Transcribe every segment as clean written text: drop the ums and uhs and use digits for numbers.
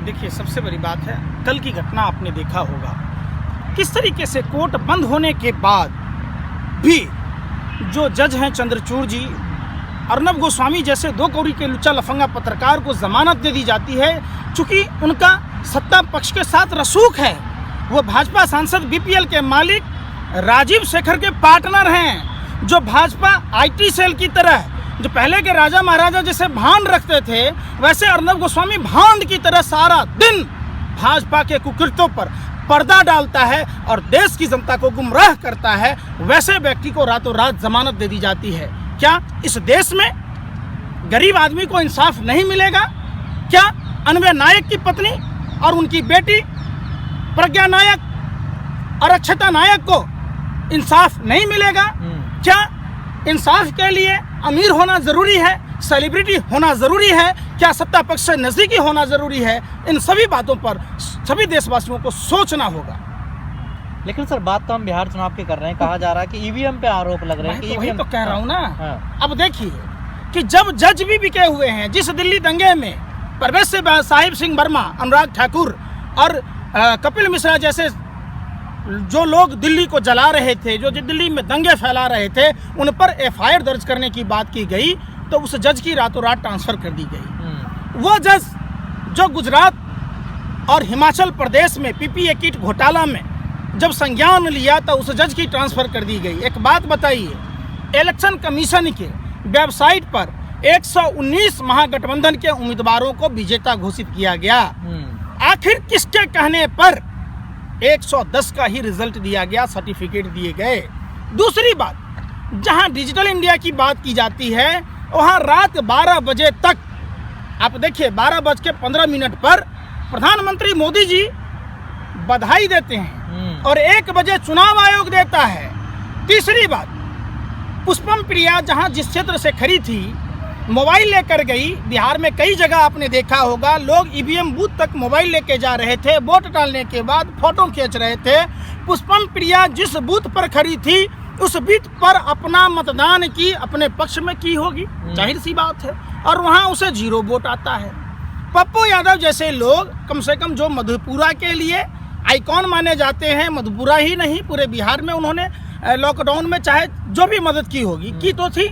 देखिए, सबसे बड़ी बात है, कल की घटना आपने देखा होगा किस तरीके से कोर्ट बंद होने के बाद भी जो जज हैं चंद्रचूड़ जी, अर्नब गोस्वामी जैसे 2 कौड़ी के लुच्चा लफंगा पत्रकार को जमानत दे दी जाती है। चूँकि उनका सत्ता पक्ष के साथ रसूख है, वो भाजपा सांसद बीपीएल के मालिक राजीव शेखर के पार्टनर हैं, जो भाजपा आईटी सेल की तरह, जो पहले के राजा महाराजा जैसे भांड रखते थे, वैसे अर्नब गोस्वामी भांड की तरह सारा दिन भाजपा के कुकृत्यों पर पर्दा डालता है और देश की जनता को गुमराह करता है। वैसे व्यक्ति को रातों रात जमानत दे दी जाती है। क्या इस देश में गरीब आदमी को इंसाफ नहीं मिलेगा? क्या अन्वय नायक की पत्नी और उनकी बेटी प्रज्ञा नायक और अक्षता नायक को इंसाफ नहीं मिलेगा? क्या इंसाफ के लिए अमीर होना ज़रूरी है, सेलिब्रिटी होना ज़रूरी है, क्या सत्ता पक्ष से नज़दीकी होना ज़रूरी है? इन सभी बातों पर सभी देशवासियों को सोचना होगा। लेकिन सर, बात तो हम बिहार चुनाव की कर रहे हैं। कहा जा रहा है कि ईवीएम पे आरोप लग रहे हैं कि वही तो कह रहा हूँ ना। हाँ। अब देखिए कि जब जज भी बिके हुए हैं, जिस दिल्ली दंगे में परवेश साहिब सिंह वर्मा, अनुराग ठाकुर और कपिल मिश्रा जैसे जो लोग दिल्ली को जला रहे थे, जो दिल्ली में दंगे फैला रहे थे, उन पर एफआईआर दर्ज करने की बात की गई, तो उस जज की रातों रात ट्रांसफ़र कर दी गई। वो जज जो गुजरात और हिमाचल प्रदेश में पीपीए किट घोटाला में जब संज्ञान लिया, तो उस जज की ट्रांसफ़र कर दी गई। एक बात बताइए, इलेक्शन कमीशन के वेबसाइट पर 119 महागठबंधन के उम्मीदवारों को विजेता घोषित किया गया। आखिर किसके कहने पर 110 का ही रिजल्ट दिया गया, सर्टिफिकेट दिए गए? दूसरी बात, जहां डिजिटल इंडिया की बात की जाती है, वहां रात 12 बजे तक, आप देखिए 12:15 पर प्रधानमंत्री मोदी जी बधाई देते हैं और 1 बजे चुनाव आयोग देता है। तीसरी बात, पुष्पम प्रिया जहां जिस क्षेत्र से खड़ी थी, मोबाइल लेकर गई। बिहार में कई जगह आपने देखा होगा, लोग ईवीएम बूथ तक मोबाइल लेके जा रहे थे, वोट डालने के बाद फोटो खींच रहे थे। पुष्पम प्रिया जिस बूथ पर खड़ी थी, उस बूथ पर अपना मतदान की अपने पक्ष में की होगी, जाहिर सी बात है, और वहाँ उसे 0 वोट आता है। पप्पू यादव जैसे लोग, कम से कम जो मधेपुरा के लिए आइकॉन माने जाते हैं, मधेपुरा ही नहीं पूरे बिहार में उन्होंने लॉकडाउन में चाहे जो भी मदद की होगी, की तो थी।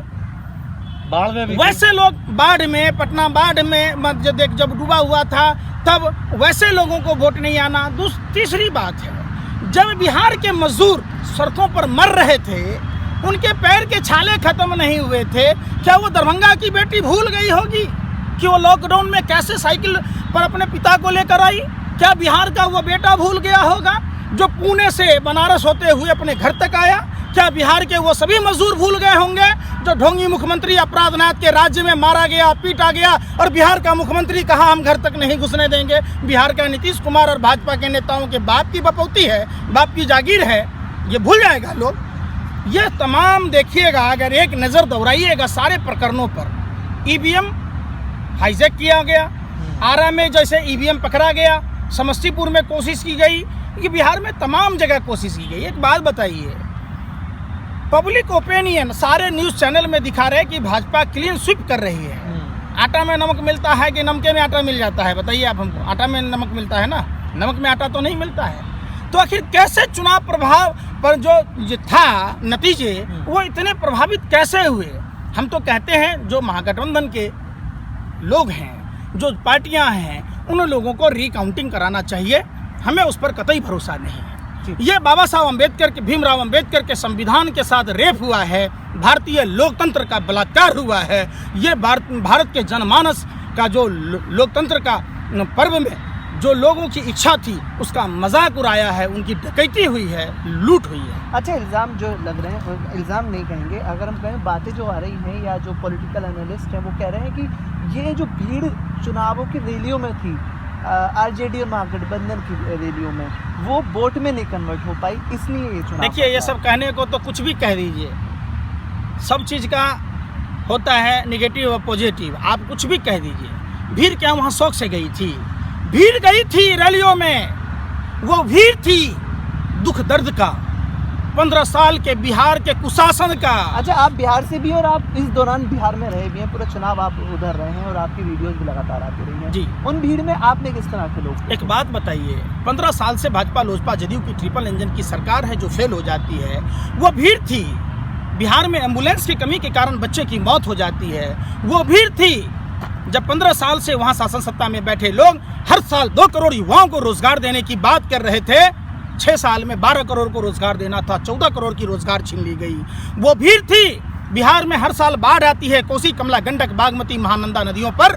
बाढ़ में भी वैसे लोग बाढ़ में, पटना बाढ़ में जब डूबा हुआ था, तब वैसे लोगों को वोट नहीं आना। तीसरी बात है, जब बिहार के मजदूर सड़कों पर मर रहे थे, उनके पैर के छाले खत्म नहीं हुए थे, क्या वो दरभंगा की बेटी भूल गई होगी कि वो लॉकडाउन में कैसे साइकिल पर अपने पिता को लेकर आई? क्या बिहार का वो बेटा भूल गया होगा जो पुणे से बनारस होते हुए अपने घर तक आया? क्या बिहार के वो सभी मजदूर भूल गए होंगे जो ढोंगी मुख्यमंत्री अपराधनाथ के राज्य में मारा गया, पीटा गया, और बिहार का मुख्यमंत्री कहा हम घर तक नहीं घुसने देंगे? बिहार का नीतीश कुमार और भाजपा के नेताओं के बाप की बपौती है, बाप की जागीर है, ये भूल जाएगा लोग। ये तमाम देखिएगा, अगर एक नज़र दौड़ाइएगा सारे प्रकरणों पर, ईवीएम हाईजैक किया गया, आरा में जैसे ईवीएम पकड़ा गया, समस्तीपुर में कोशिश की गई, ये बिहार में तमाम जगह कोशिश की गई। एक बात बताइए, पब्लिक ओपिनियन सारे न्यूज़ चैनल में दिखा रहे हैं कि भाजपा क्लीन स्वीप कर रही है। आटा में नमक मिलता है कि नमके में आटा मिल जाता है? बताइए आप हमको। आटा में नमक मिलता है ना, नमक में आटा तो नहीं मिलता है। तो आखिर कैसे चुनाव प्रभाव पर जो था नतीजे, वो इतने प्रभावित कैसे हुए? हम तो कहते हैं जो महागठबंधन के लोग हैं, जो पार्टियां हैं, उन लोगों को रिकाउंटिंग कराना चाहिए। हमें उस पर कतई भरोसा नहीं है। ये बाबा साहब अम्बेडकर के, भीमराव अम्बेडकर के संविधान के साथ रेप हुआ है, भारतीय लोकतंत्र का बलात्कार हुआ है, ये भारत के जनमानस का जो लोकतंत्र का पर्व में जो लोगों की इच्छा थी उसका मजाक उड़ाया है, उनकी डकैती हुई है, लूट हुई है। अच्छा, इल्ज़ाम जो लग रहे हैं, इल्ज़ाम नहीं कहेंगे, अगर हम कहें बातें जो आ रही हैं, या जो पॉलिटिकल एनालिस्ट हैं वो कह रहे हैं कि ये जो भीड़ चुनावों की रैलियों में थी, आरजेडी और महागठबंधन की रैलियों में, वो वोट में नहीं कन्वर्ट हो पाई, इसलिए ये चुनाव। देखिए, ये सब कहने को तो कुछ भी कह दीजिए, सब चीज़ का होता है निगेटिव और पॉजिटिव, आप कुछ भी कह दीजिए। भीड़ क्या वहाँ शौक से गई थी? भीड़ गई थी रैलियों में, वो भीड़ थी दुख दर्द का, 15 साल के बिहार के कुशासन का। अच्छा, आप बिहार से भी और आप इस दौरान बिहार में रहे भी हैं, पूरा चुनाव आप उधर रहे हैं और आपकी वीडियोस भी लगातार आती रही हैं जी। उन भीड़ में आपने किस तरह के लोग एक बात बताइए, 15 साल से भाजपा लोजपा जदयू की ट्रिपल इंजन की सरकार है जो फेल हो जाती है, वो भीड़ थी। बिहार में एम्बुलेंस की कमी के कारण बच्चे की मौत हो जाती है, वो भीड़ थी। जब 15 साल से वहाँ शासन सत्ता में बैठे लोग हर साल 2 करोड़ युवाओं को रोजगार देने की बात कर रहे थे, 6 साल में 12 करोड़ को रोजगार देना था, 14 करोड़ की रोजगार छीन ली गई। वो भीड़ थी। बिहार में हर साल बाढ़ आती है, कोसी कमला गंडक बागमती महानंदा नदियों पर,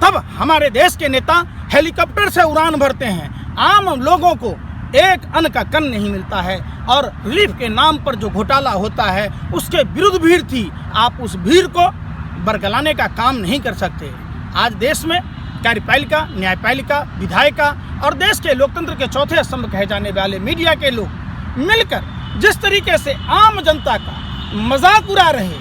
तब हमारे देश के नेता हेलीकॉप्टर से उड़ान भरते हैं। आम लोगों को एक अन्न का कन्न नहीं मिलता है और रिलीफ के नाम पर जो घोटाला होता है उसके विरुद्ध भीड़ थी। आप उस भीड़ को बरगलाने का काम नहीं कर सकते। आज देश में कार्यपालिका, न्यायपालिका, विधायिका और देश के लोकतंत्र के चौथे स्तंभ कहे जाने वाले मीडिया के लोग मिलकर जिस तरीके से आम जनता का मजाक उड़ा रहे,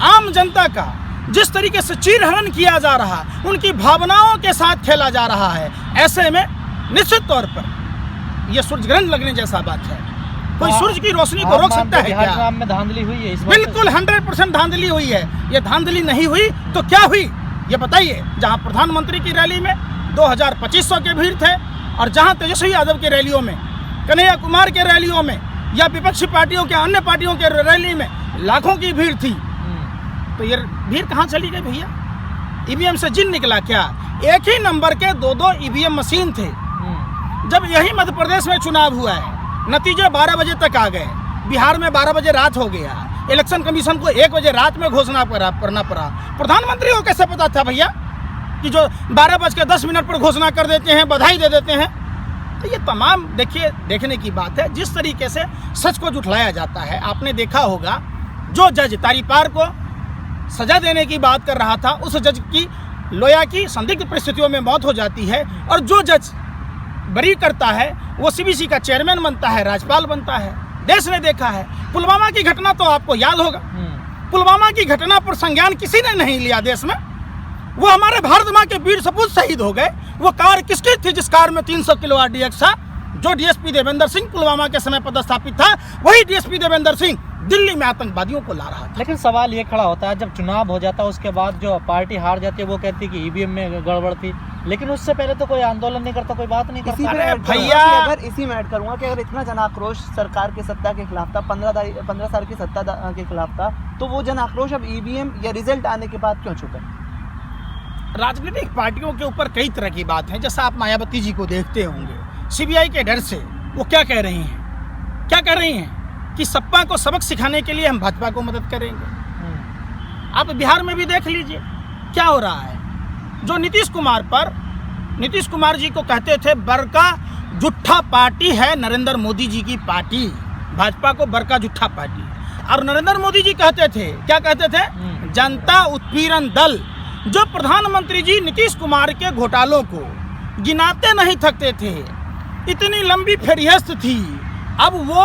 आम जनता का जिस तरीके से चीरहरण किया जा रहा, उनकी भावनाओं के साथ खेला जा रहा है, ऐसे में निश्चित तौर पर यह सूर्य ग्रहण लगने जैसा बात है। कोई सूर्य की रोशनी को रोक सकता है बिहार क्या? चुनाव में धांधली हुई है इस बार? बिल्कुल 100% धांधली हुई है। ये धांधली नहीं हुई तो क्या हुई ये बताइए। जहां प्रधानमंत्री की रैली में 2500 के भीड़ थे और जहां तेजस्वी यादव के रैलियों में, कन्हैया कुमार के रैलियों में या विपक्षी पार्टियों के अन्य पार्टियों के रैली में लाखों की भीड़ थी, तो ये भीड़ कहाँ चली गई भैया? ईवीएम से जिन निकला क्या? एक ही नंबर के 2-2 ईवीएम मशीन थे। जब यही मध्य प्रदेश में चुनाव हुआ है, नतीजे 12 बजे तक आ गए, बिहार में 12 बजे रात हो गया, इलेक्शन कमीशन को 1 बजे रात में घोषणा करना पड़ा। प्रधानमंत्री को कैसे पता था भैया कि जो 12:10 पर घोषणा कर देते हैं, बधाई दे देते हैं? तो ये तमाम देखिए देखने की बात है जिस तरीके से सच को झुठलाया जाता है। आपने देखा होगा जो जज तारीपार को सजा देने की बात कर रहा था, उस जज की लोया की संदिग्ध परिस्थितियों में मौत हो जाती है और जो जज बरी करता है वो सीबीसी का चेयरमैन बनता है, राज्यपाल बनता है। देश ने देखा है। पुलवामा की घटना तो आपको याद होगा। पुलवामा की घटना पर संज्ञान किसी ने नहीं लिया देश में। वो हमारे भारत माँ के वीर सपूत शहीद हो गए। वो कार किसकी थी जिस कार में 300 किलो RDX था? जो डीएसपी देवेंद्र सिंह पुलवामा के समय पदस्थापित था, वही डीएसपी देवेंद्र सिंह दिल्ली में आतंकवादियों को ला रहा था। लेकिन सवाल ये खड़ा होता है, जब चुनाव हो जाता है उसके बाद जो पार्टी हार जाती है वो कहती है कि ईवीएम में गड़बड़ थी, लेकिन उससे पहले तो कोई आंदोलन नहीं करता, कोई बात नहीं करता। अरे भैया, अगर इसी में ऐड करूंगा कि अगर इतना जन आक्रोश सरकार की सत्ता के खिलाफ था, 15 साल की सत्ता के खिलाफ था, तो वो जन आक्रोश अब ईवीएम या रिजल्ट आने के बाद क्यों छुपे? राजनीतिक पार्टियों के ऊपर कई तरह की बात है। जैसा आप मायावती जी को देखते होंगे, सीबीआई के डर से वो क्या कह रही हैं? क्या कह रही हैं कि सपा को सबक सिखाने के लिए हम भाजपा को मदद करेंगे। आप बिहार में भी देख लीजिए क्या हो रहा है। जो नीतीश कुमार जी को कहते थे बड़का जुट्ठा पार्टी है नरेंद्र मोदी जी की पार्टी, भाजपा को बड़का जुट्ठा पार्टी, और नरेंद्र मोदी जी कहते थे, क्या कहते थे? जनता उत्पीड़न दल। जो प्रधानमंत्री जी नीतीश कुमार के घोटालों को गिनाते नहीं थकते थे, इतनी लंबी फेरिस्त थी। अब वो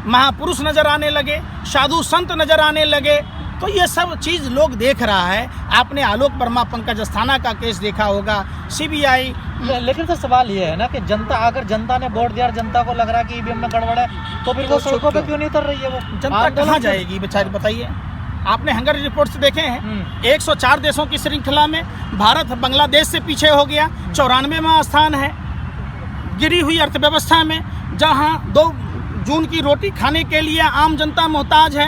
महापुरुष नजर आने लगे, साधु संत नजर आने लगे। तो ये सब चीज़ लोग देख रहा है। आपने आलोक वर्मा पंकज अस्थाना का केस देखा होगा, सीबीआई। लेकिन तो सवाल ये है ना कि जनता, अगर जनता ने वोट दिया और जनता को लग रहा है कि ईवीएम में गड़बड़ है, तो फिर वो सड़कों पे क्यों नहीं उतर रही है? वो जनता कहाँ जाएगी बेचारी, बताइए। आपने हंगर रिपोर्ट्स देखे हैं? 104 देशों की श्रृंखला में भारत बांग्लादेश से पीछे हो गया, 94वां स्थान है। गिरी हुई अर्थव्यवस्था में जहाँ 2 जून की रोटी खाने के लिए आम जनता मोहताज है।